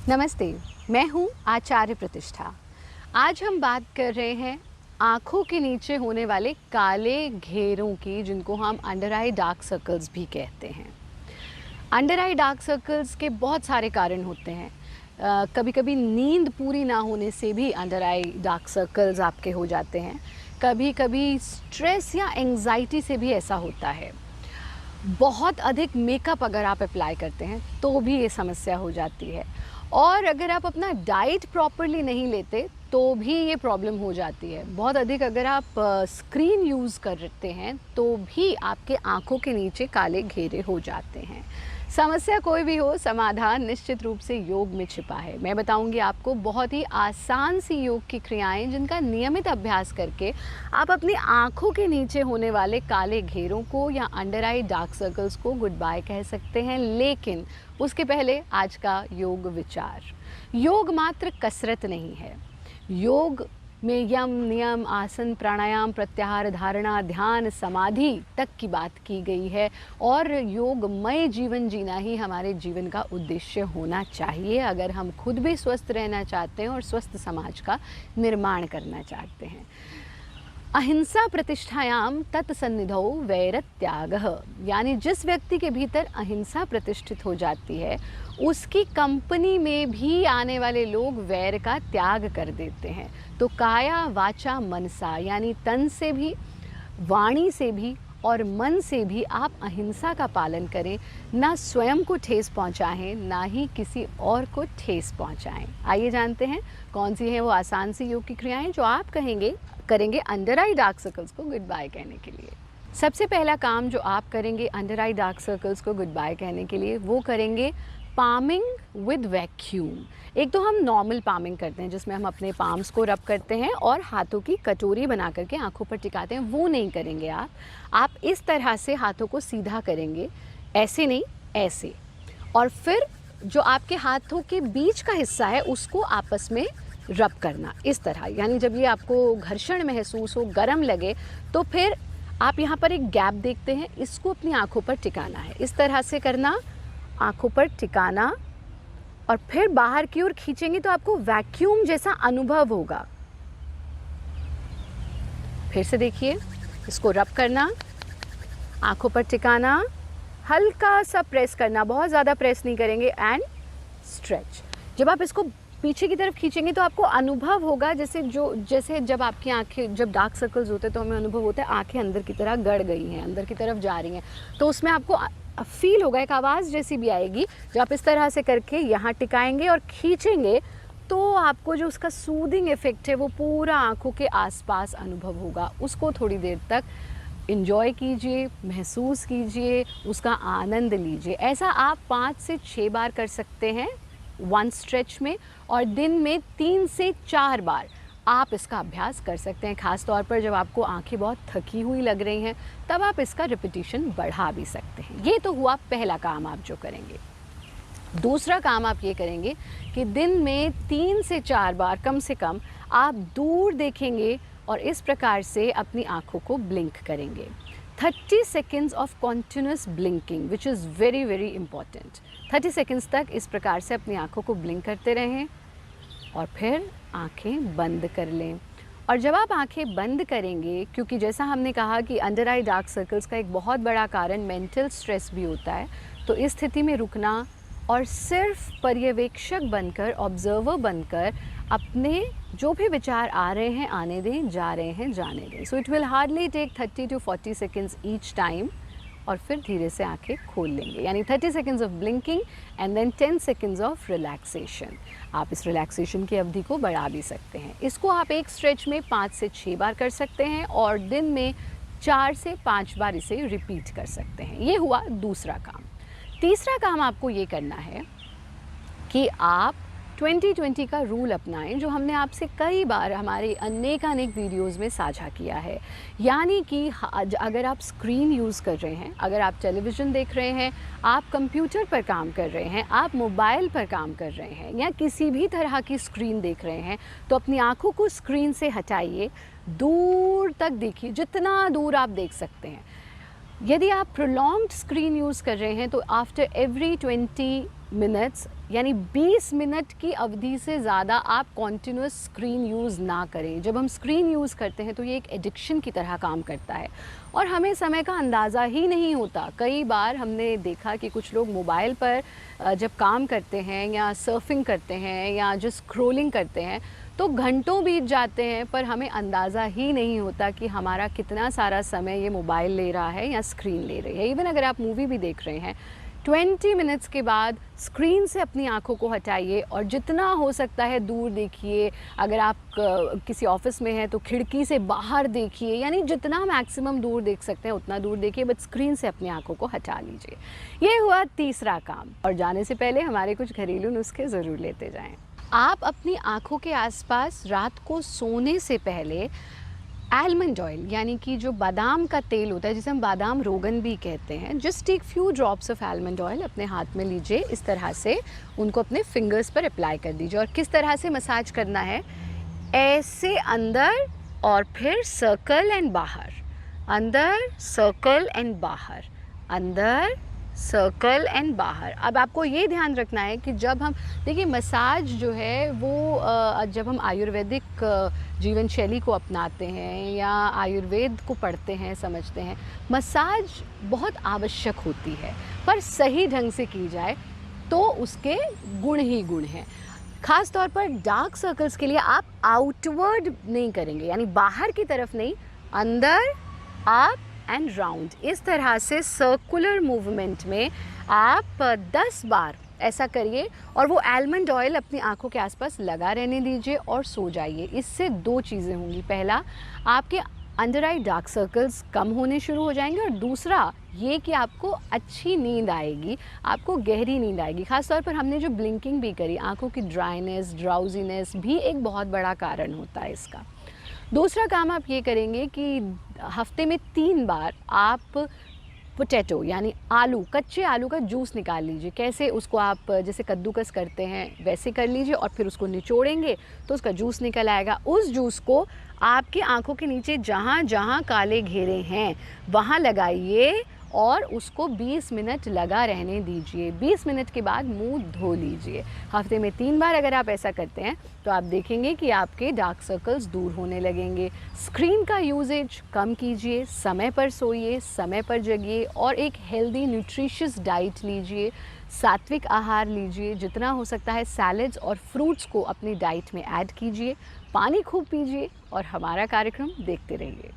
नमस्ते, मैं हूँ आचार्य प्रतिष्ठा। आज हम बात कर रहे हैं आँखों के नीचे होने वाले काले घेरों की, जिनको हम अंडर आई डार्क सर्कल्स भी कहते हैं। अंडर आई डार्क सर्कल्स के बहुत सारे कारण होते हैं। कभी कभी नींद पूरी ना होने से भी अंडर आई डार्क सर्कल्स आपके हो जाते हैं। कभी कभी स्ट्रेस या एंग्जाइटी से भी ऐसा होता है। बहुत अधिक मेकअप अगर आप अप्लाई करते हैं तो भी ये समस्या हो जाती है। और अगर आप अपना डाइट प्रॉपरली नहीं लेते तो भी ये प्रॉब्लम हो जाती है। बहुत अधिक अगर आप स्क्रीन यूज़ करते हैं तो भी आपके आँखों के नीचे काले घेरे हो जाते हैं। समस्या कोई भी हो, समाधान निश्चित रूप से योग में छिपा है। मैं बताऊंगी आपको बहुत ही आसान सी योग की क्रियाएं, जिनका नियमित अभ्यास करके आप अपनी आँखों के नीचे होने वाले काले घेरों को या अंडर आई डार्क सर्कल्स को गुड बाय कह सकते हैं। लेकिन उसके पहले आज का योग विचार। योग मात्र कसरत नहीं है। योग में यम, नियम, आसन, प्राणायाम, प्रत्याहार, धारणा, ध्यान, समाधि तक की बात की गई है। और योगमय जीवन जीना ही हमारे जीवन का उद्देश्य होना चाहिए, अगर हम खुद भी स्वस्थ रहना चाहते हैं और स्वस्थ समाज का निर्माण करना चाहते हैं। अहिंसा प्रतिष्ठायाम तत्सन्निधौ वैरत्यागः, यानी जिस व्यक्ति के भीतर अहिंसा प्रतिष्ठित हो जाती है उसकी कंपनी में भी आने वाले लोग वैर का त्याग कर देते हैं। तो काया वाचा मनसा, यानी तन से भी, वाणी से भी और मन से भी आप अहिंसा का पालन करें। ना स्वयं को ठेस पहुंचाएं, ना ही किसी और को ठेस पहुंचाएं। आइए जानते हैं कौन सी है वो आसान सी योग की क्रियाएं जो आप करेंगे अंडर आई डार्क सर्कल्स को गुड बाय कहने के लिए। सबसे पहला काम जो आप करेंगे अंडर आई डार्क सर्कल्स को गुड बाय कहने के लिए, वो करेंगे पामिंग विद वैक्यूम। एक तो हम नॉर्मल पामिंग करते हैं जिसमें हम अपने पाम्स को रब करते हैं और हाथों की कटोरी बना करके आंखों पर टिकाते हैं, वो नहीं करेंगे आप इस तरह से हाथों को सीधा करेंगे, ऐसे नहीं, ऐसे। और फिर जो आपके हाथों के बीच का हिस्सा है उसको आपस में रब करना इस तरह। यानी जब ये आपको घर्षण महसूस हो, गर्म लगे, तो फिर आप यहाँ पर एक गैप देखते हैं, इसको अपनी आंखों पर टिकाना है। इस तरह से करना, आंखों पर टिकाना और फिर बाहर की ओर खींचेंगे तो आपको वैक्यूम जैसा अनुभव होगा। फिर से देखिए, इसको रब करना, आंखों पर टिकाना, हल्का सा प्रेस करना, बहुत ज़्यादा प्रेस नहीं करेंगे, एंड स्ट्रेच। जब आप इसको पीछे की तरफ खींचेंगे तो आपको अनुभव होगा जैसे जब आपकी आंखें, जब डार्क सर्कल्स होते हैं तो हमें अनुभव होता है आंखें अंदर की तरह गड़ गई हैं, अंदर की तरफ जा रही हैं। तो उसमें आपको फील होगा, एक आवाज़ जैसी भी आएगी। जब आप इस तरह से करके यहाँ टिकाएंगे और खींचेंगे तो आपको जो उसका सूदिंग इफेक्ट है वो पूरा आंखों के आसपास अनुभव होगा। उसको थोड़ी देर तक इन्जॉय कीजिए, महसूस कीजिए, उसका आनंद लीजिए। ऐसा आप 5 से 6 बार कर सकते हैं वन स्ट्रेच में, और दिन में 3 से 4 बार आप इसका अभ्यास कर सकते हैं। ख़ास तौर पर जब आपको आंखें बहुत थकी हुई लग रही हैं तब आप इसका रिपीटिशन बढ़ा भी सकते हैं। ये तो हुआ पहला काम आप जो करेंगे। दूसरा काम आप ये करेंगे कि दिन में 3 से 4 बार कम से कम आप दूर देखेंगे और इस प्रकार से अपनी आँखों को ब्लिंक करेंगे। 30 seconds of continuous blinking which is very very important. 30 seconds तक इस प्रकार से अपनी आँखों को ब्लिंक करते रहें और फिर आँखें बंद कर लें। और जब आप आँखें बंद करेंगे, क्योंकि जैसा हमने कहा कि अंडर आई डार्क सर्कल्स का एक बहुत बड़ा कारण मेंटल स्ट्रेस भी होता है, तो इस स्थिति में रुकना और सिर्फ पर्यवेक्षक बनकर, ऑब्जर्वर बनकर अपने जो भी विचार आ रहे हैं आने दें, जा रहे हैं जाने दें। So it will hardly take 30 to 40 seconds each time, और फिर धीरे से आंखें खोल लेंगे। यानी 30 seconds of blinking and then 10 seconds of relaxation. आप इस रिलैक्सेशन की अवधि को बढ़ा भी सकते हैं। इसको आप एक स्ट्रेच में 5 से 6 बार कर सकते हैं और दिन में 4 से 5 बार इसे रिपीट कर सकते हैं। ये हुआ दूसरा काम। तीसरा काम आपको ये करना है कि आप 20-20 का रूल अपनाएं, जो हमने आपसे कई बार हमारे अनेक वीडियोस में साझा किया है। यानी कि अगर आप स्क्रीन यूज़ कर रहे हैं, अगर आप टेलीविज़न देख रहे हैं, आप कंप्यूटर पर काम कर रहे हैं, आप मोबाइल पर काम कर रहे हैं या किसी भी तरह की स्क्रीन देख रहे हैं, तो अपनी आँखों को स्क्रीन से हटाइए, दूर तक देखिए, जितना दूर आप देख सकते हैं। यदि आप प्रोलॉन्ग्ड स्क्रीन यूज़ कर रहे हैं तो आफ्टर एवरी 20 मिनट्स यानी 20 मिनट की अवधि से ज़्यादा आप कॉन्टिन्यूस स्क्रीन यूज़ ना करें। जब हम स्क्रीन यूज़ करते हैं तो ये एक एडिक्शन की तरह काम करता है और हमें समय का अंदाज़ा ही नहीं होता। कई बार हमने देखा कि कुछ लोग मोबाइल पर जब काम करते हैं या सर्फिंग करते हैं या जो स्क्रॉलिंग करते हैं तो घंटों बीत जाते हैं, पर हमें अंदाज़ा ही नहीं होता कि हमारा कितना सारा समय ये मोबाइल ले रहा है या स्क्रीन ले रही है। इवन अगर आप मूवी भी देख रहे हैं, 20 मिनट्स के बाद स्क्रीन से अपनी आँखों को हटाइए और जितना हो सकता है दूर देखिए। अगर आप किसी ऑफिस में हैं तो खिड़की से बाहर देखिए, यानी जितना मैक्सिमम दूर देख सकते हैं उतना दूर देखिए, बट स्क्रीन से अपनी आँखों को हटा लीजिए। ये हुआ तीसरा काम। और जाने से पहले हमारे कुछ घरेलू नुस्खे ज़रूर लेते जाएं। आप अपनी आँखों के आसपास रात को सोने से पहले आलमंड ऑयल यानी कि जो बादाम का तेल होता है, जिसे हम बादाम रोगन भी कहते हैं, just take few drops of almond oil अपने हाथ में लीजिए। इस तरह से उनको अपने फिंगर्स पर अप्लाई कर दीजिए। और किस तरह से मसाज करना है, ऐसे अंदर और फिर सर्कल एंड बाहर, अंदर सर्कल एंड बाहर, अंदर सर्कल एंड बाहर। अब आपको ये ध्यान रखना है कि जब हम देखिए मसाज जो है वो जब हम आयुर्वेदिक जीवन शैली को अपनाते हैं या आयुर्वेद को पढ़ते हैं, समझते हैं, मसाज बहुत आवश्यक होती है, पर सही ढंग से की जाए तो उसके गुण ही गुण हैं। ख़ास तौर पर डार्क सर्कल्स के लिए आप आउटवर्ड नहीं करेंगे, यानी बाहर की तरफ नहीं, अंदर आप एंड राउंड, इस तरह से सर्कुलर मूवमेंट में आप 10 बार ऐसा करिए और वो आलमंड ऑयल अपनी आंखों के आसपास लगा रहने दीजिए और सो जाइए। इससे दो चीज़ें होंगी, पहला आपके अंडर आई डार्क सर्कल्स कम होने शुरू हो जाएंगे और दूसरा ये कि आपको अच्छी नींद आएगी, आपको गहरी नींद आएगी। ख़ास तौर पर हमने जो ब्लिंकिंग भी करी, आंखों की ड्राइनेस, ड्राउजीनेस भी एक बहुत बड़ा कारण होता है इसका। दूसरा काम आप ये करेंगे कि हफ्ते में 3 बार आप पोटैटो यानी आलू, कच्चे आलू का जूस निकाल लीजिए। कैसे, उसको आप जैसे कद्दूकस करते हैं वैसे कर लीजिए और फिर उसको निचोड़ेंगे तो उसका जूस निकल आएगा। उस जूस को आपकी आंखों के नीचे जहाँ जहाँ काले घेरे हैं वहाँ लगाइए और उसको 20 मिनट लगा रहने दीजिए। 20 मिनट के बाद मुंह धो लीजिए। हफ्ते में 3 बार अगर आप ऐसा करते हैं तो आप देखेंगे कि आपके डार्क सर्कल्स दूर होने लगेंगे। स्क्रीन का यूजेज कम कीजिए, समय पर सोइए, समय पर जगिए और एक हेल्दी न्यूट्रिशियस डाइट लीजिए, सात्विक आहार लीजिए। जितना हो सकता है सैलड्स और फ्रूट्स को अपनी डाइट में ऐड कीजिए, पानी खूब पीजिए और हमारा कार्यक्रम देखते रहिए।